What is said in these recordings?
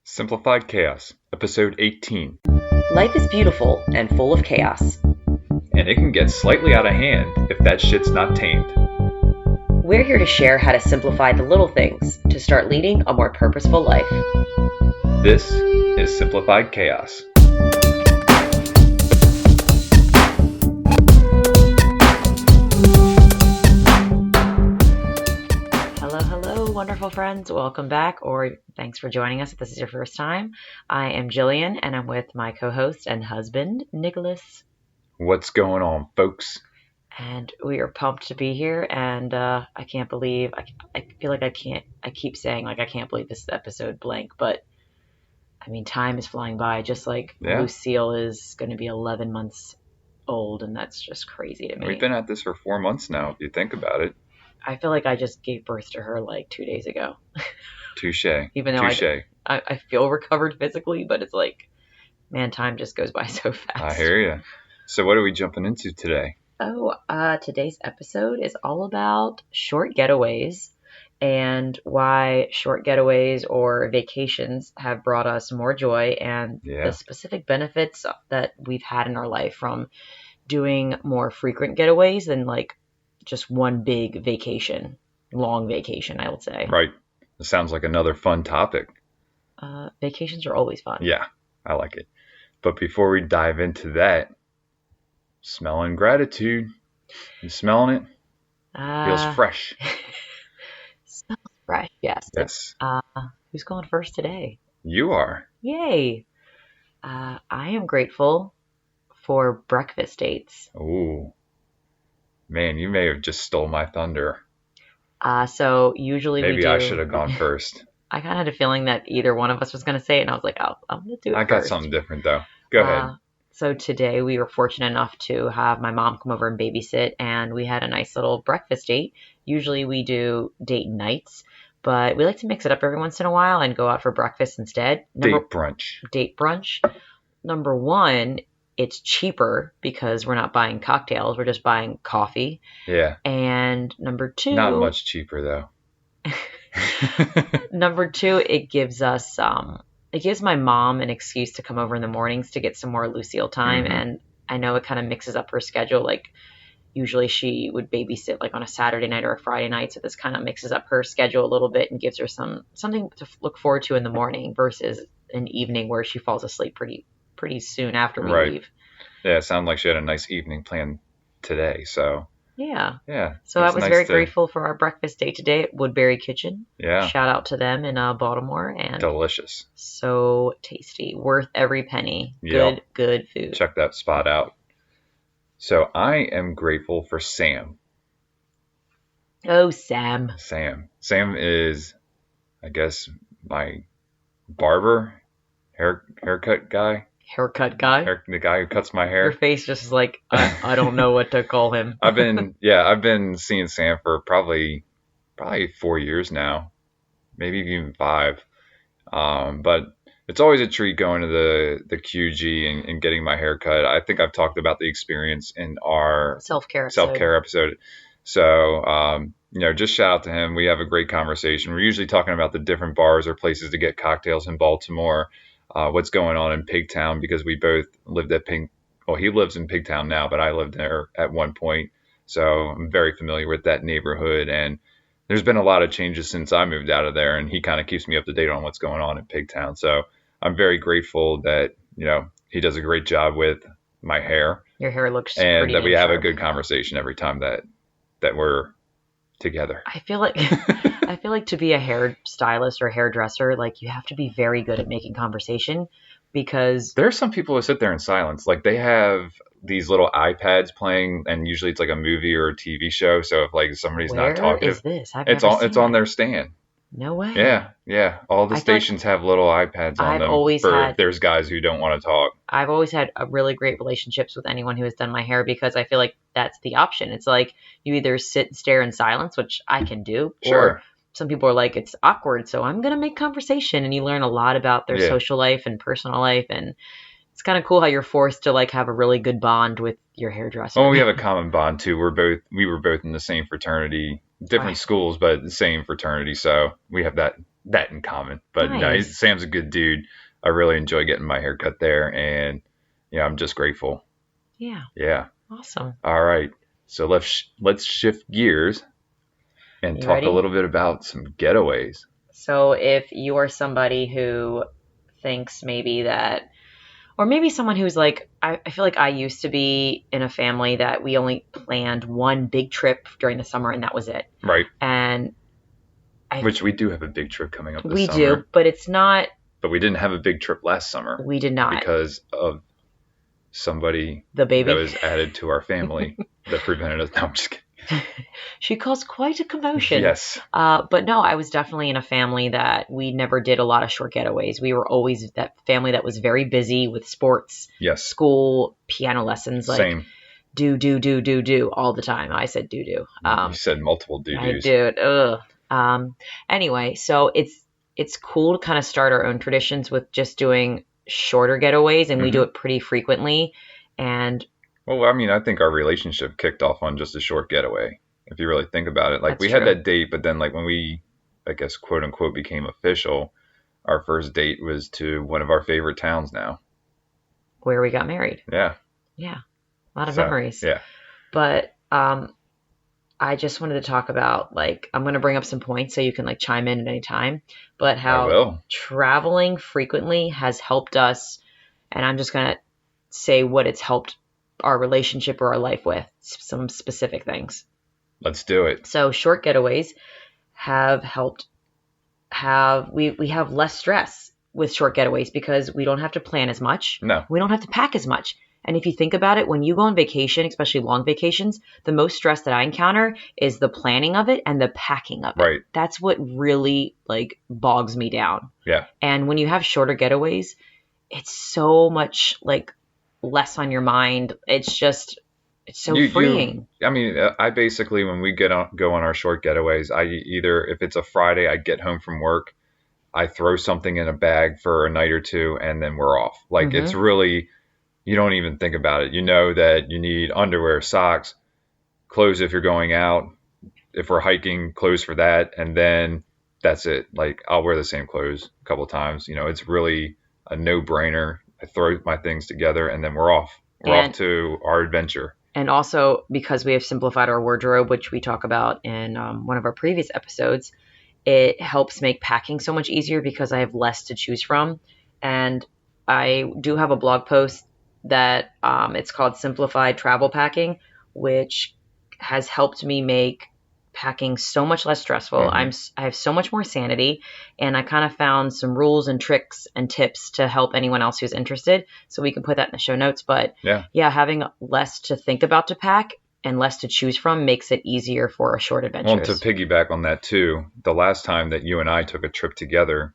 Simplified Chaos, Episode 18. Life is beautiful and full of chaos. And it can get slightly out of hand if that shit's not tamed. We're here to share how to simplify the little things to start leading a more purposeful life. This is Simplified Chaos. Hello, wonderful friends. Welcome back, or thanks for joining us if this is your first time. I am Jillian, and I'm with my co-host and husband, Nicholas. What's going on, folks? And we are pumped to be here, and I can't believe, I feel like I keep saying, like, I can't believe this is episode blank, but, I mean, time is flying by, just like Lucille is going to be 11 months old, and that's just crazy to me. We've been at this for 4 months now, if you think about it. I feel like I just gave birth to her like 2 days ago. Touche. Even though I feel recovered physically, but it's like, man, time just goes by so fast. I hear you. So what are we jumping into today? Today's episode is all about short getaways and why short getaways or vacations have brought us more joy and the specific benefits that we've had in our life from doing more frequent getaways than like just one big vacation, long vacation, I would say. Right. It sounds like another fun topic. Vacations are always fun. Yeah, I like it. But before we dive into that, smelling gratitude. You smelling it? Feels fresh. Smells fresh, yes. Yes. Who's going first today? You are. Yay. I am grateful for breakfast dates. Ooh. Man, you may have just stole my thunder. So usually Maybe I should have gone first. I kind of had a feeling that either one of us was going to say it, and I was like, oh, I'm going to do it I got something different, though. Go ahead. So today we were fortunate enough to have my mom come over and babysit, and we had a nice little breakfast date. Usually we do date nights, but we like to mix it up every once in a while and go out for breakfast instead. Date brunch. Date brunch. Number one, it's cheaper because we're not buying cocktails. We're just buying coffee. Yeah. And number two. Not much cheaper, though. Number two, it gives my mom an excuse to come over in the mornings to get some more Lucille time. Mm-hmm. And I know it kind of mixes up her schedule. Like usually she would babysit like on a Saturday night or a Friday night. So this kind of mixes up her schedule a little bit and gives her something to look forward to in the morning versus an evening where she falls asleep pretty soon after we leave. Yeah, it sounded like she had a nice evening planned today. So yeah. So I was nice very grateful for our breakfast date today at Woodbury Kitchen. Yeah. Shout out to them in Baltimore. And delicious. So tasty. Worth every penny. Yep. Good food. Check that spot out. So I am grateful for Sam. Oh, Sam. Sam is, I guess, my barber, haircut guy. Haircut guy? The guy who cuts my hair. Your face just is like, I don't know what to call him. I've been seeing Sam for probably 4 years now, maybe even 5. But it's always a treat going to the QG and getting my hair cut. I think I've talked about the experience in our self-care episode. So, just shout out to him. We have a great conversation. We're usually talking about the different bars or places to get cocktails in Baltimore. What's going on in Pigtown, because we both lived at he lives in Pigtown now, but I lived there at one point. So I'm very familiar with that neighborhood, and there's been a lot of changes since I moved out of there, and he kind of keeps me up to date on what's going on in Pigtown. So I'm very grateful that, he does a great job with my hair. Your hair looks and pretty that we have a good conversation every time that we're together. I feel like to be a hairstylist or hairdresser, like you have to be very good at making conversation, because there are some people who sit there in silence. Like they have these little iPads playing, and usually it's like a movie or a TV show. So if like somebody's not talking, is this? It's on their stand. No way. Yeah. All the stations have little iPads on them. There's guys who don't want to talk. I've always had a really great relationships with anyone who has done my hair, because I feel like that's the option. It's like you either sit and stare in silence, which I can do, sure. Or some people are like, it's awkward, so I'm going to make conversation, and you learn a lot about their social life and personal life, and it's kind of cool how you're forced to like have a really good bond with your hairdresser. Well, we have a common bond too. We were both in the same fraternity, different schools, but the same fraternity. So we have that that in common. But no, Nice. Sam's a good dude. I really enjoy getting my hair cut there, and I'm just grateful. Yeah. Yeah. Awesome. All right. So let's shift gears and You talk a ready? little bit about some getaways. So if you are somebody who thinks maybe that, or maybe someone who's like, I feel like I used to be in a family that we only planned one big trip during the summer and that was it. Right. And Which we do have a big trip coming up this we summer. do, but it's not. But we didn't have a big trip last summer. We did not. Because of somebody the baby that was added to our family that prevented us. No, I'm just kidding. She caused quite a commotion. Yes. But no, I was definitely in a family that we never did a lot of short getaways. We were always that family that was very busy with sports, yes, school, piano lessons, like same. Do all the time. I said do. You said multiple do-dos. I did. Anyway, so it's cool to kind of start our own traditions with just doing shorter getaways, and we do it pretty frequently. And well, I mean, I think our relationship kicked off on just a short getaway. If you really think about it, like That's we true. had that date, but then like when we, I guess, quote unquote, became official, our first date was to one of our favorite towns now. Where we got married. Yeah. Yeah. A lot of memories. Yeah. But I just wanted to talk about, like, I'm going to bring up some points so you can like chime in at any time, but how traveling frequently has helped us, and I'm just going to say what it's helped our relationship or our life with, some specific things. Let's do it. So short getaways have helped we have less stress with short getaways because we don't have to plan as much. No. We don't have to pack as much. And if you think about it, when you go on vacation, especially long vacations, the most stress that I encounter is the planning of it and the packing of it. Right. That's what really like bogs me down. Yeah. And when you have shorter getaways, it's so much like less on your mind. It's so freeing. I mean, I basically, when we go on our short getaways, I either, if it's a Friday, I get home from work, I throw something in a bag for a night or two, and then we're off. Like it's really, you don't even think about it. You know that you need underwear, socks, clothes if you're going out. If we're hiking, clothes for that, and then that's it. Like I'll wear the same clothes a couple times. It's really a no-brainer. I throw my things together, and then we're off. We're off to our adventure. And also, because we have simplified our wardrobe, which we talk about in one of our previous episodes, it helps make packing so much easier because I have less to choose from. And I do have a blog post that it's called Simplified Travel Packing, which has helped me make packing so much less stressful. I have so much more sanity, and I kind of found some rules and tricks and tips to help anyone else who's interested. So we can put that in the show notes. But yeah, having less to think about to pack and less to choose from makes it easier for a short adventure. Well, to piggyback on that too, the last time that you and I took a trip together,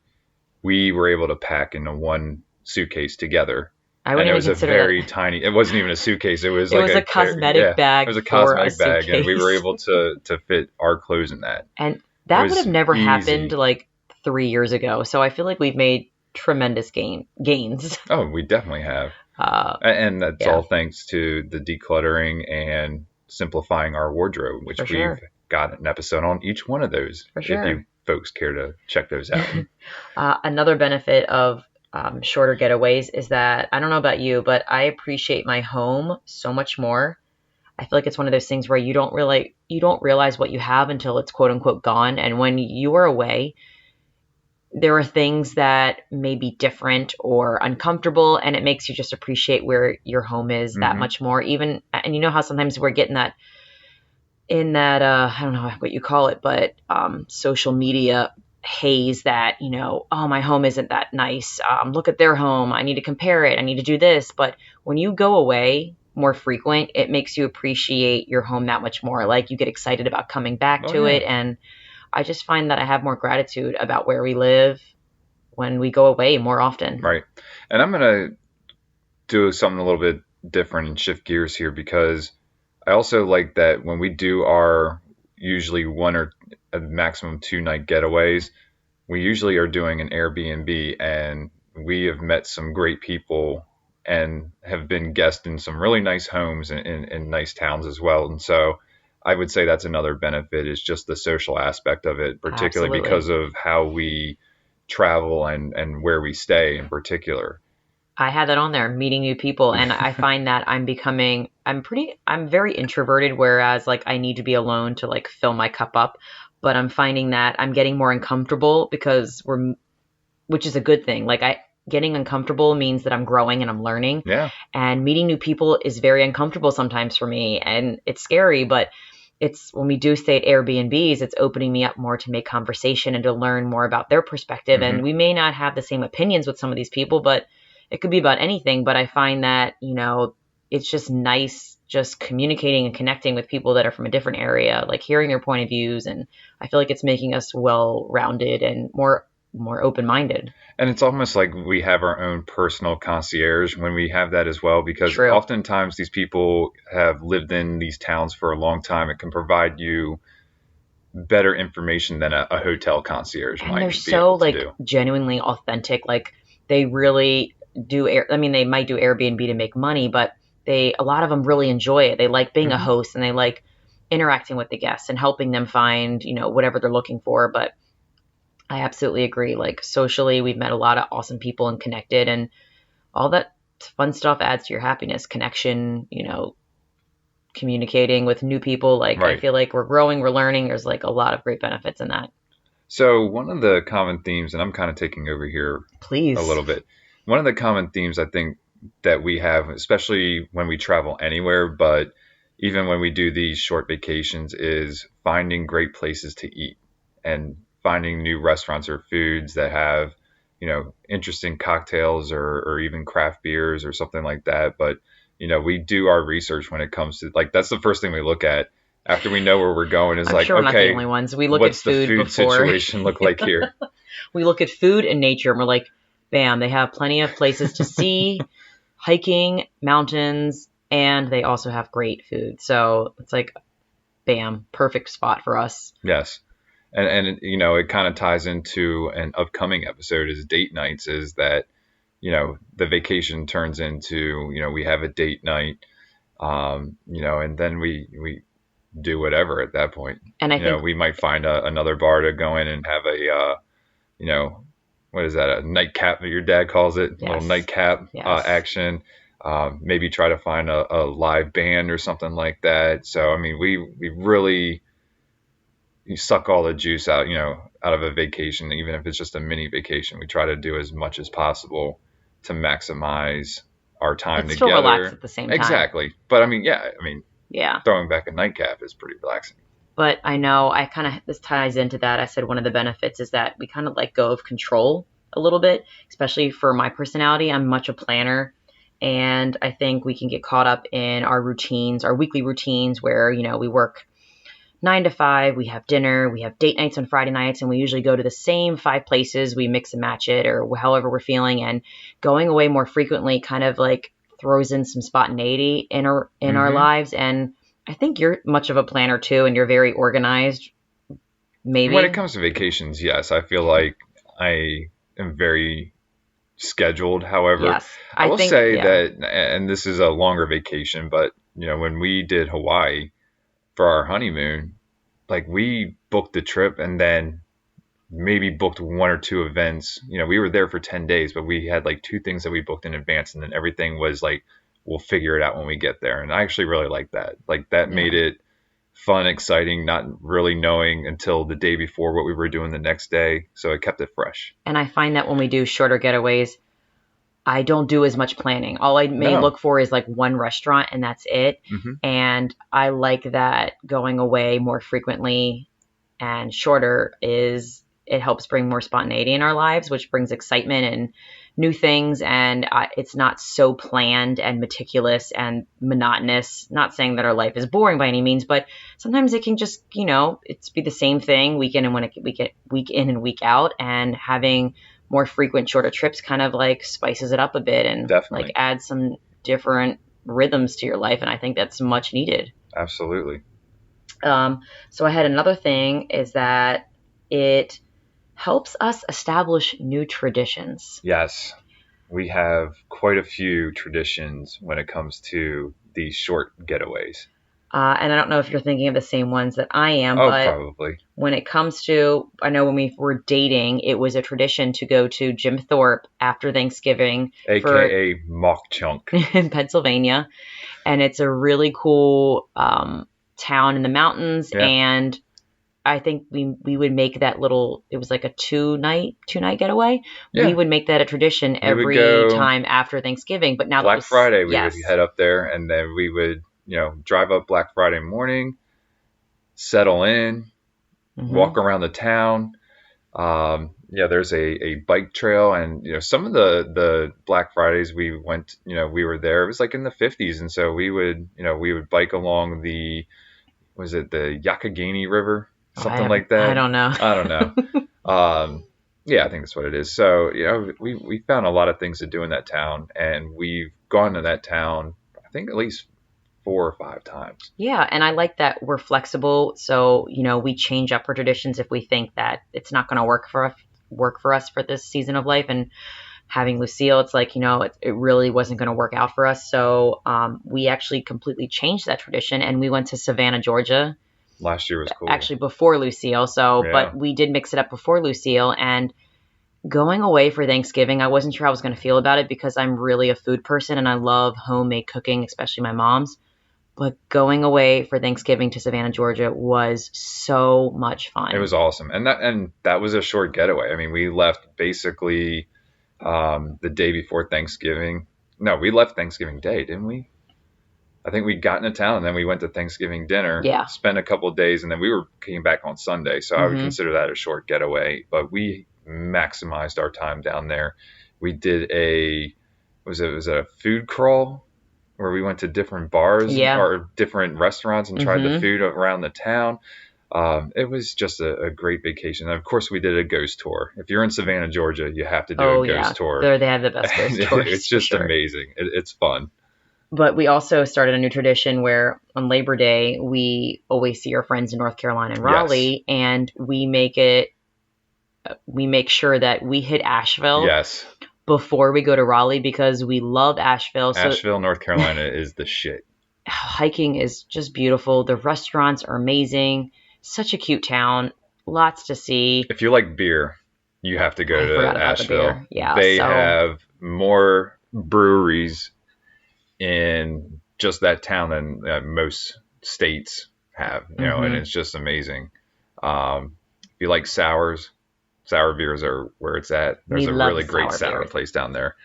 we were able to pack in one suitcase together. I wouldn't even consider it was a very tiny. It wasn't even a suitcase. It was like a cosmetic bag. It was a cosmetic bag, and we were able to fit our clothes in that. And that would have never happened like 3 years ago. So I feel like we've made tremendous gains. Oh, we definitely have. And that's all thanks to the decluttering and simplifying our wardrobe, which we've got an episode on each one of those. If you folks care to check those out. Another benefit of shorter getaways is that, I don't know about you, but I appreciate my home so much more. I feel like it's one of those things where you don't realize what you have until it's quote unquote gone. And when you are away, there are things that may be different or uncomfortable, and it makes you just appreciate where your home is that much more. Even, and you know how sometimes we're getting that in that I don't know what you call it, but social media haze that, oh, my home isn't that nice. Look at their home. I need to compare it. I need to do this. But when you go away more frequent, it makes you appreciate your home that much more. Like you get excited about coming back to it. And I just find that I have more gratitude about where we live when we go away more often. Right. And I'm going to do something a little bit different and shift gears here, because I also like that when we do our usually one or a maximum 2 night getaways, we usually are doing an Airbnb, and we have met some great people and have been guests in some really nice homes in nice towns as well. And so I would say that's another benefit, is just the social aspect of it, particularly because of how we travel and where we stay in particular. I had that on there, meeting new people, and I find that I'm very introverted, whereas like I need to be alone to like fill my cup up, but I'm finding that I'm getting more uncomfortable which is a good thing. Getting uncomfortable means that I'm growing and I'm learning, Yeah. and meeting new people is very uncomfortable sometimes for me, and it's scary, but it's when we do stay at Airbnbs, it's opening me up more to make conversation and to learn more about their perspective. Hmm. And we may not have the same opinions with some of these people, but it could be about anything. But I find that, it's just nice just communicating and connecting with people that are from a different area, like hearing their point of views. And I feel like it's making us well-rounded and more open-minded. And it's almost like we have our own personal concierge when we have that as well, because True. oftentimes these people have lived in these towns for a long time. It can provide you better information than a hotel concierge And they're might be so able to like do. genuinely authentic. Like they really do. I mean, they might do Airbnb to make money, but a lot of them really enjoy it. They like being a Hmm. host and they like interacting with the guests and helping them find, whatever they're looking for. But I absolutely agree. Like socially, we've met a lot of awesome people and connected, and all that fun stuff adds to your happiness, connection, communicating with new people. Like I Right. feel like we're growing, we're learning. There's like a lot of great benefits in that. So one of the common themes, and I'm kind of taking over here a Please. little bit. One of the common themes I think that we have, especially when we travel anywhere, but even when we do these short vacations, is finding great places to eat and finding new restaurants or foods that have, interesting cocktails or even craft beers or something like that. But, we do our research when it comes to like, that's the first thing we look at after we know where we're going is I'm like, sure we're not the okay, only ones. We look at what's the food food before. situation look like here? We look at food and nature, and we're like, bam, they have plenty of places to see, hiking, mountains, and they also have great food. So it's like, bam, perfect spot for us. Yes. And it kind of ties into an upcoming episode is date nights is that, the vacation turns into, we have a date night, and then we do whatever at that point. And I think, We might find another bar to go in and have you know, what is that? A nightcap that your dad calls it, a little yes, nightcap yes. action. Maybe try to find a live band or something like that. So, I mean, we really you suck all the juice out, out of a vacation, even if it's just a mini vacation. We try to do as much as possible to maximize our time But still relax together. at the same time. Exactly. But I mean, yeah, Yeah. throwing back a nightcap is pretty relaxing. But I know this ties into that. I said one of the benefits is that we kind of let go of control a little bit, especially for my personality. I'm much a planner. And I think we can get caught up in our routines, our weekly routines where, we work 9 to 5, we have dinner, we have date nights on Friday nights, and we usually go to the same 5 places. We mix and match it or however we're feeling. And going away more frequently kind of like throws in some spontaneity in our Hmm. lives. And I think you're much of a planner too, and you're very organized, When it maybe. comes to vacations, yes, I feel like I am very scheduled. However, Yes. I I will think, say yeah. that, and this is a longer vacation, but when we did Hawaii for our honeymoon, like we booked the trip and then maybe booked one or two events. We were there for 10 days, but we had like two things that we booked in advance, and then everything was like, we'll figure it out when we get there. And I actually really like that. Like that made Yeah. it fun, exciting, not really knowing until the day before what we were doing the next day. So it kept it fresh. And I find that when we do shorter getaways, I don't do as much planning. All I may No. look for is like one restaurant and that's it. Hmm. And I like that going away more frequently and shorter is it helps bring more spontaneity in our lives, which brings excitement and new things. And it's not so planned and meticulous and monotonous. Not saying that our life is boring by any means, but sometimes it can just, it's be the same thing week in and week in and week out. And having more frequent, shorter trips kind of like spices it up a bit and like Definitely. adds some different rhythms to your life. And I think that's much needed. Absolutely. So I had another thing is that it helps us establish new traditions. Yes. We have quite a few traditions when it comes to these short getaways. And I don't know if you're thinking of the same ones that I am, Oh, but probably. when it comes to, I know when we were dating, it was a tradition to go to Jim Thorpe after Thanksgiving for AKA Mock Chunk. in Pennsylvania. And it's a really cool town in the mountains. Yeah. And I think we would make that little, it was like a two night getaway. Yeah. We would make that a tradition We would every go time after Thanksgiving. But now Black Friday, we yes. would head up there, and then we would, drive up Black Friday morning, settle in, walk around the town. There's a bike trail, and some of the Black Fridays we went, we were there. It was like in the 50s, and so we would bike along the Yakagani River, something like that. I don't know. I don't know. I think that's what it is. So we found a lot of things to do in that town, and we've gone to that town, I think, at least 4 or 5 times. Yeah, and I like that we're flexible. So we change up our traditions if we think that it's not going to work for us for this season of life. And having Lucille, it's like it really wasn't going to work out for us. So we actually completely changed that tradition, and we went to Savannah, Georgia. Last year was cool. Actually, before Lucille. So, Yeah. But we did mix it up before Lucille, and going away for Thanksgiving, I wasn't sure how I was going to feel about it because I'm really a food person and I love homemade cooking, especially my mom's. But going away for Thanksgiving to Savannah, Georgia was so much fun. It was awesome. And that was a short getaway. I mean, we left basically the day before Thanksgiving. No, we left Thanksgiving Day, didn't we? I think we got into town and then we went to Thanksgiving dinner, spent a couple of days, and then came back on Sunday. So I would consider that a short getaway, but we maximized our time down there. We did was it a food crawl where we went to different bars or different restaurants and tried the food around the town. It was just a great vacation. And of course, we did a ghost tour. If you're in Savannah, Georgia, you have to do a ghost tour. They have the best ghost tours. It's just amazing. It's fun. But we also started a new tradition where on Labor Day, we always see our friends in North Carolina and Raleigh, and we make sure that we hit Asheville before we go to Raleigh because we love Asheville. Asheville, North Carolina is the shit. Hiking is just beautiful. The restaurants are amazing. Such a cute town. Lots to see. If you like beer, you have to go to Asheville. Yeah, they have more breweries in just that town than most states have, and it's just amazing. If you like sour beers are where it's at. There's a really great sour place down there.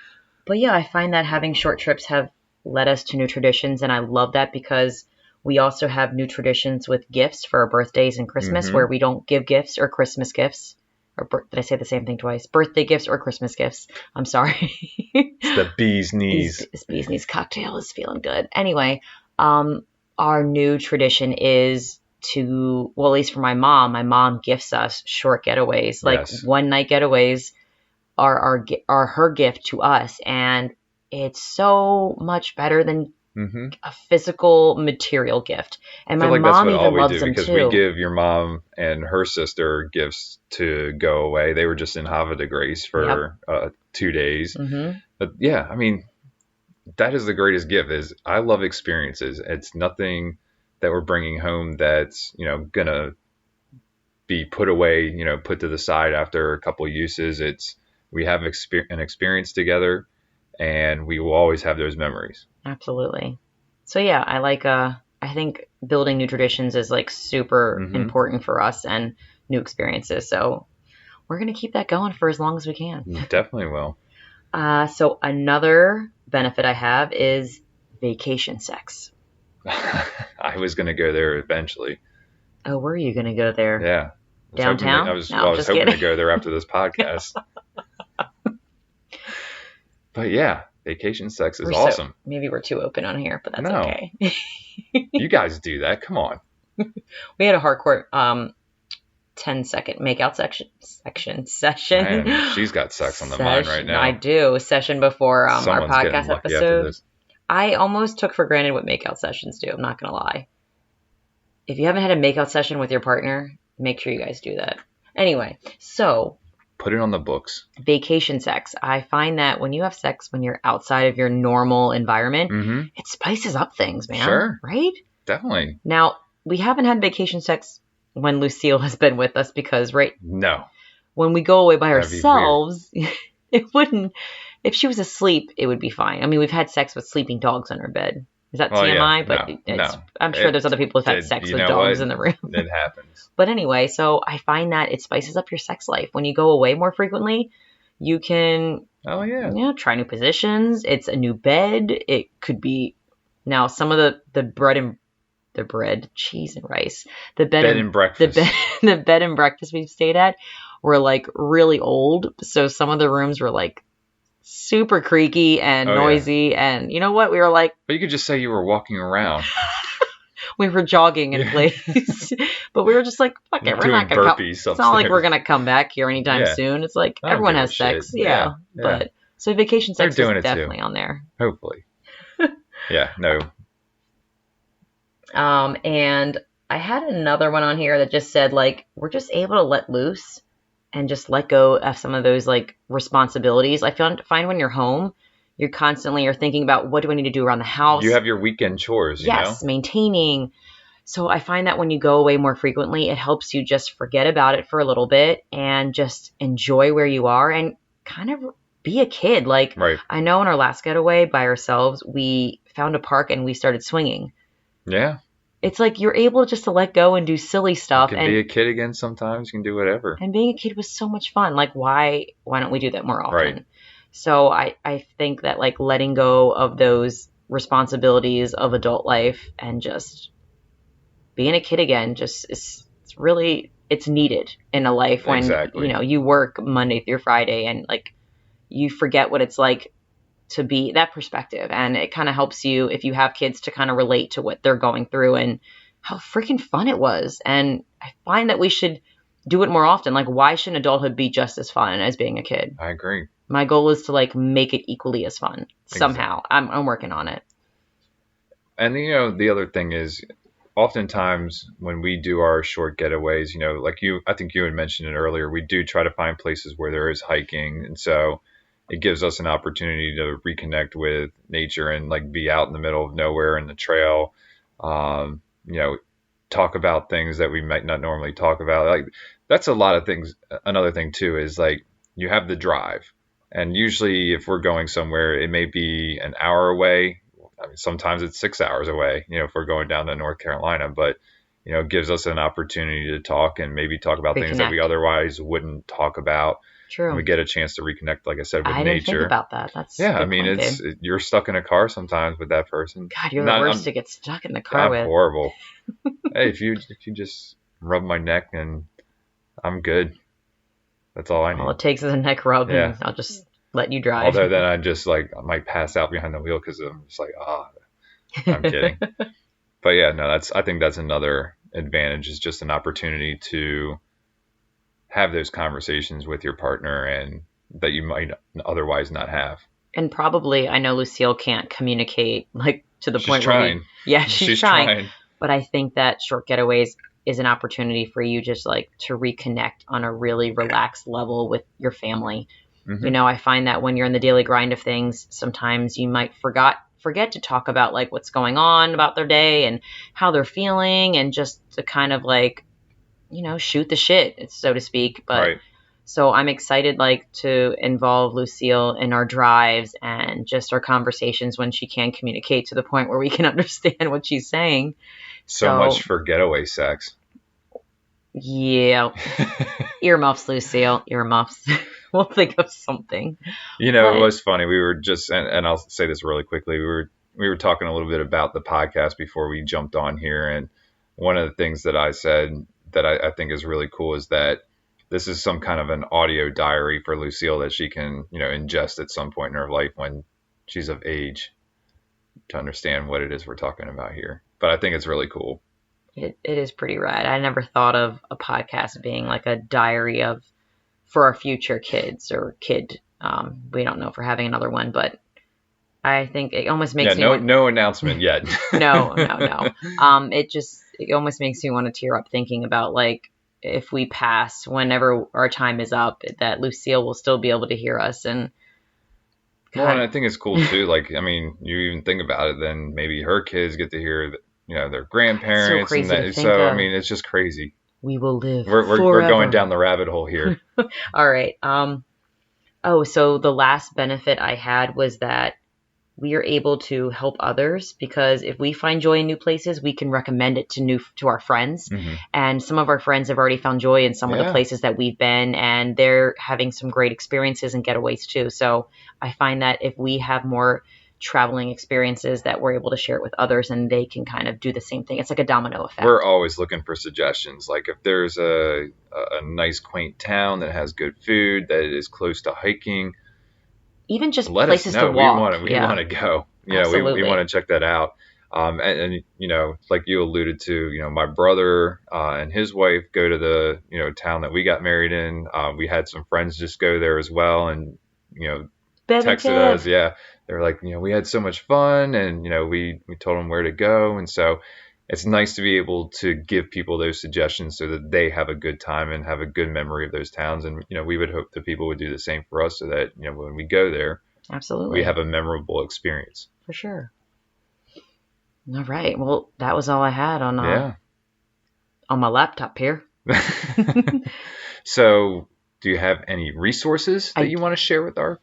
But yeah, I find that having short trips have led us to new traditions, and I love that because we also have new traditions with gifts for our birthdays and Christmas where we don't give gifts or Christmas gifts. Or did I say the same thing twice? Birthday gifts or Christmas gifts. I'm sorry. It's the bee's knees. This bee's knees cocktail is feeling good. Anyway, our new tradition is at least for my mom gifts us short getaways. Like one night getaways are her gift to us. And it's so much better than a physical material gift. And my mom even loves them too. Because we give your mom and her sister gifts to go away. They were just in Havre de Grace for 2 days. But yeah, I mean, that is the greatest gift. Is I love experiences. It's nothing that we're bringing home that's gonna be put away, put to the side after a couple of uses. We have an experience together, and we will always have those memories. Absolutely. So yeah, I think building new traditions is like super important for us and new experiences. So we're going to keep that going for as long as we can. Definitely will. So another benefit I have is vacation sex. I was going to go there eventually. Oh, were you going to go there? Yeah. Downtown? I was hoping to go there after this podcast. But yeah, vacation sex is awesome. Maybe we're too open on here, but that's okay. You guys do that. Come on. We had a hardcore 10-second makeout session. Man, she's got sex on the mind right now. I do. Session before our podcast lucky episode. I almost took for granted what makeout sessions do. I'm not going to lie. If you haven't had a makeout session with your partner, make sure you guys do that. Anyway, so put it on the books. Vacation sex. I find that when you have sex when you're outside of your normal environment, it spices up things, man. Sure. Right? Definitely. Now, we haven't had vacation sex when Lucille has been with us because, right, No, when we go away by that'd be weird. ourselves, it wouldn't, if she was asleep, it would be fine. I mean, we've had sex with sleeping dogs in our bed. Is that Well, yeah, TMI? But no, it's, no. I'm sure there's other people who've had sex You with know what? dogs in the room. It happens. But anyway, so I find that it spices up your sex life. When you go away more frequently, you can, Oh, yeah. try new positions. It's a new bed. It could be now some of the bread, cheese and rice, the bed Bed and and breakfast. the bed and breakfast we've stayed at were like really old. So some of the rooms were like super creaky and Oh, yeah. noisy. And you know what? We were like, But you could just say you were walking around. we were jogging in Yeah. place, but we were just like, fuck it, we're Doing not gonna come. burpees It's not like we're upstairs. gonna come back here anytime Yeah. soon. It's like I don't everyone give a has sex, shit. yeah. Yeah, yeah. But so vacation sex They're doing is it too. definitely on there. Hopefully. Yeah, no. And I had another one on here that just said like we're just able to let loose and just let go of some of those like responsibilities. I find when you're home, you're constantly are thinking about what do I need to do around the house. You have your weekend chores, you yes, know? maintaining. So I find that when you go away more frequently, it helps you just forget about it for a little bit and just enjoy where you are and kind of be a kid. Like Right. I know in our last getaway by ourselves, we found a park and we started swinging. Yeah. It's like you're able just to let go and do silly stuff. You can be a kid again sometimes. You can do whatever. And being a kid was so much fun. Like why don't we do that more often? Right. So I think that like letting go of those responsibilities of adult life and just being a kid again just it's really it's needed in a life when Exactly. you work Monday through Friday and like you forget what it's like to be that perspective, and it kind of helps you if you have kids to kind of relate to what they're going through and how freaking fun it was. And I find that we should do it more often. Like why shouldn't adulthood be just as fun as being a kid? I agree. My goal is to like make it equally as fun somehow. I'm working on it. And the other thing is, oftentimes when we do our short getaways, like I think you had mentioned it earlier, we do try to find places where there is hiking, and so it gives us an opportunity to reconnect with nature and like be out in the middle of nowhere in the trail. Um, talk about things that we might not normally talk about. Like that's a lot of things. Another thing too is like you have the drive, and usually if we're going somewhere, it may be an hour away. I mean, sometimes it's 6 hours away, if we're going down to North Carolina, but, it gives us an opportunity to talk and maybe talk about things that we Reconnect. otherwise wouldn't talk about. True. And we get a chance to reconnect, like I said, with I nature. didn't think about that. That's Yeah, a good I mean, point, babe. you're stuck in a car sometimes with that person. God, you're the worst to get stuck in the car I'm with. horrible. Hey, if you just rub my neck and I'm good. That's all I need. All it takes is a neck rub, Yeah. and I'll just let you drive. Although then I just I might pass out behind the wheel because I'm just like, I'm kidding. But yeah, no, I think that's another advantage, is just an opportunity to have those conversations with your partner and that you might otherwise not have. And probably, I know Lucille can't communicate like to the point trying. where she's trying. But I think that short getaways is an opportunity for you just like to reconnect on a really relaxed level with your family. Mm-hmm. I find that when you're in the daily grind of things, sometimes you might forget to talk about like what's going on about their day and how they're feeling, and just to kind of like, shoot the shit, so to speak. But Right. So I'm excited like to involve Lucille in our drives and just our conversations when she can communicate to the point where we can understand what she's saying. So much for getaway sex. Yeah. Earmuffs, Lucille. Earmuffs. We'll think of something. It was funny. We were just, and I'll say this really quickly. We were talking a little bit about the podcast before we jumped on here, and one of the things that I said that I think is really cool is that this is some kind of an audio diary for Lucille that she can, ingest at some point in her life when she's of age to understand what it is we're talking about here. But I think it's really cool. It is pretty rad. I never thought of a podcast being like a diary for our future kids or kid. We don't know if we're having another one, but I think it almost makes me no announcement yet. No. It almost makes me want to tear up thinking about like if we pass, whenever our time is up, that Lucille will still be able to hear us. And well, and I think it's cool too. Like, I mean, you even think about it, then maybe her kids get to hear their That's so grandparents, and crazy to that. think So I of. mean, it's just crazy. We will live We're going forever. down the rabbit hole here. All right. Oh, so the last benefit I had was that we are able to help others because if we find joy in new places, we can recommend it to our friends. Hmm. And some of our friends have already found joy in some of the Yeah, places that we've been, and they're having some great experiences and getaways too. So I find that if we have more traveling experiences that we're able to share it with others and they can kind of do the same thing. It's like a domino we're effect. always looking for suggestions. Like if there's a nice quaint town that has good food that is close to hiking, Even just let us places to know. walk. We want Yeah, to go. We want absolutely. to check that out. And like you alluded to, my brother and his wife go to the town that we got married in. We had some friends just go there as well, and you know Bev and texted us. Kev. Yeah, they're like, we had so much fun, and we told them where to go, and so it's nice to be able to give people those suggestions so that they have a good time and have a good memory of those towns. And we would hope that people would do the same for us, so that when we go there, we Absolutely. have a memorable experience. For sure. All right. Well, that was all I had Yeah. on my laptop here. So, do you have any resources that I you want to share with our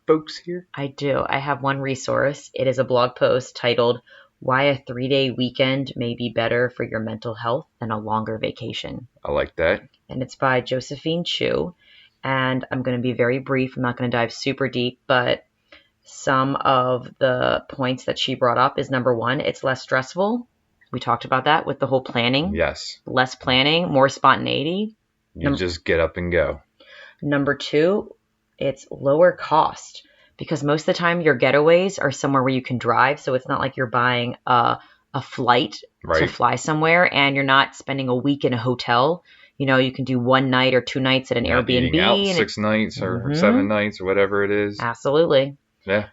folks here? I do. I have one resource. It is a blog post titled "Why a 3-Day Weekend May Be Better for Your Mental Health Than a Longer Vacation." I like that. And it's by Josephine Chu. And I'm going to be very brief. I'm not going to dive super deep, but some of the points that she brought up is number one, it's less stressful. We talked about that with the whole planning. Yes. Less planning, more spontaneity. You just get up and go. Number two, it's lower cost because most of the time your getaways are somewhere where you can drive. So it's not like you're buying a flight to Right. fly somewhere and you're not spending a week in a hotel. You can do one night or 2 nights at an Not Airbnb. eating out And 6 nights or Mhm. 7 nights or whatever it is. Absolutely. Yeah.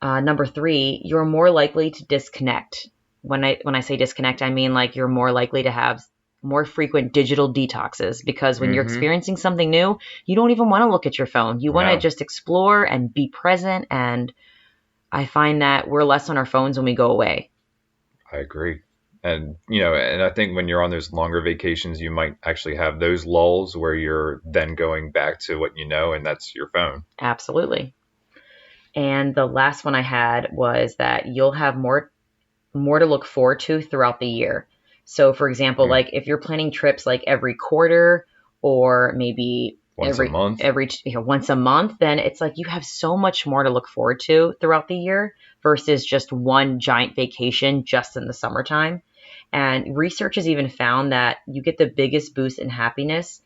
Number three, you're more likely to disconnect. When I say disconnect, I mean like you're more likely to have more frequent digital detoxes because when you're Mm-hmm. experiencing something new, you don't even want to look at your phone. You want to No, just explore and be present. And I find that we're less on our phones when we go away. I agree. And I think when you're on those longer vacations, you might actually have those lulls where you're then going back to what you know, and that's your phone. Absolutely. And the last one I had was that you'll have more to look forward to throughout the year. So, for example, Mm. like if you're planning trips like every quarter or maybe Once a month. every once a month, then it's like you have so much more to look forward to throughout the year versus just one giant vacation just in the summertime. And research has even found that you get the biggest boost in happiness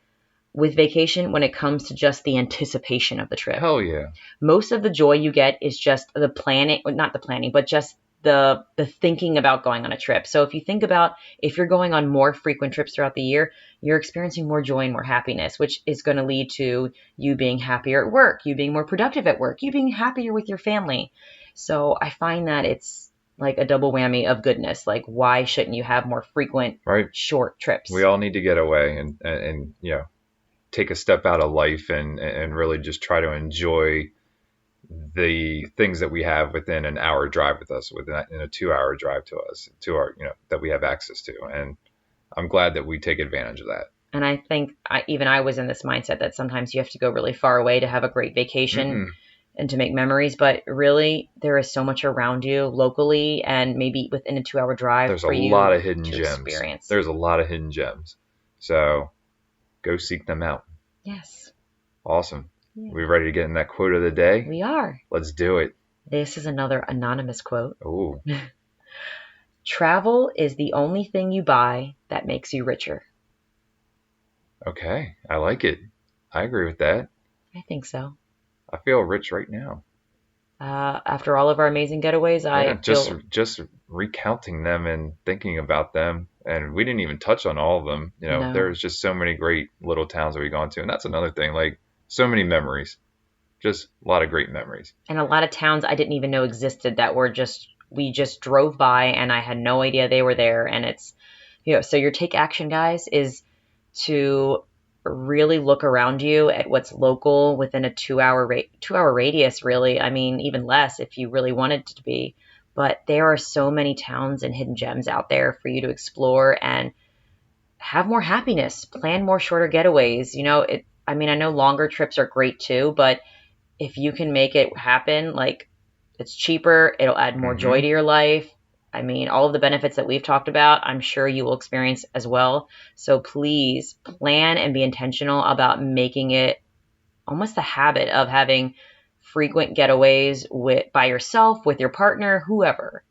with vacation when it comes to just the anticipation of the trip. Hell yeah. Most of the joy you get is just the planning, not the planning, but just the thinking about going on a trip. So if you think about if you're going on more frequent trips throughout the year, you're experiencing more joy and more happiness, which is going to lead to you being happier at work, you being more productive at work, you being happier with your family. So I find that it's like a double whammy of goodness. Like why shouldn't you have more frequent Right. short We trips? all need to get away and take a step out of life and really just try to enjoy the things that we have within an hour drive with us, within in a 2 hour drive to us, to our, that we have access to. And I'm glad that we take advantage of that. And I think even I was in this mindset that sometimes you have to go really far away to have a great vacation Mm-mm. and to make memories. But really, there is so much around you locally and maybe within a 2-hour drive There's a for lot you of hidden to gems. experience. There's a lot of hidden gems. So go seek them out. Yes. Awesome. Yeah. We ready to get in that quote of the day? We are. Let's do it. This is another anonymous quote. Ooh. Travel is the only thing you buy that makes you richer. Okay. I like it. I agree with that. I think so. I feel rich right now. After all of our amazing getaways, Yeah, I feel just recounting them and thinking about them, and we didn't even touch on all of them. no. There's just so many great little towns that we've gone to, and that's another thing. Like so many memories, just a lot of great memories. And a lot of towns I didn't even know existed that were just we just drove by and I had no idea they were there. And it's so your take action, guys, is to really look around you at what's local within a 2-hour radius. Really, I mean even less if you really wanted to be. but there are so many towns and hidden gems out there for you to explore and have more happiness, plan more shorter getaways. I know longer trips are great too, but if you can make it happen, like, it's cheaper, it'll add more joy to your life. All of the benefits that we've talked about, I'm sure you will experience as well. So please plan and be intentional about making it almost a habit of having frequent getaways by yourself, with your partner, whoever.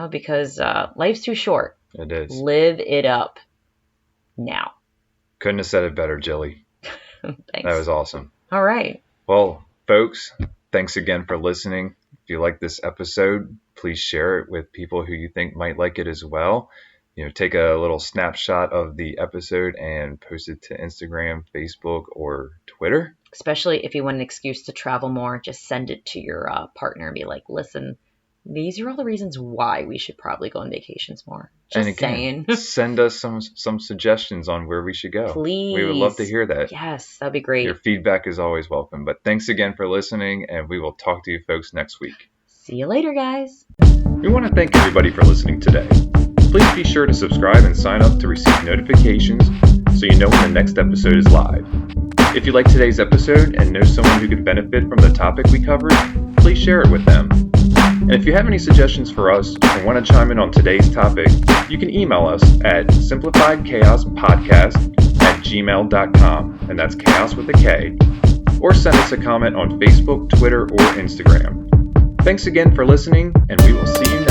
Because life's too short. It is. Live it up now. Couldn't have said it better, Jilly. Thanks. That was awesome. All right. Well, folks, thanks again for listening. If you like this episode, please share it with people who you think might like it as well. Take a little snapshot of the episode and post it to Instagram, Facebook, or Twitter. Especially if you want an excuse to travel more, just send it to your partner and be like, listen, these are all the reasons why we should probably go on vacations more. Just and again, saying. Send us some suggestions on where we should go. Please. We would love to hear that. Yes, that'd be great. Your feedback is always welcome. But thanks again for listening, and we will talk to you folks next week. See you later, guys. We want to thank everybody for listening today. Please be sure to subscribe and sign up to receive notifications so you know when the next episode is live. If you like today's episode and know someone who could benefit from the topic we covered, please share it with them. And if you have any suggestions for us or want to chime in on today's topic, you can email us at simplifiedchaospodcast@gmail.com, and that's chaos with a K, or send us a comment on Facebook, Twitter, or Instagram. Thanks again for listening, and we will see you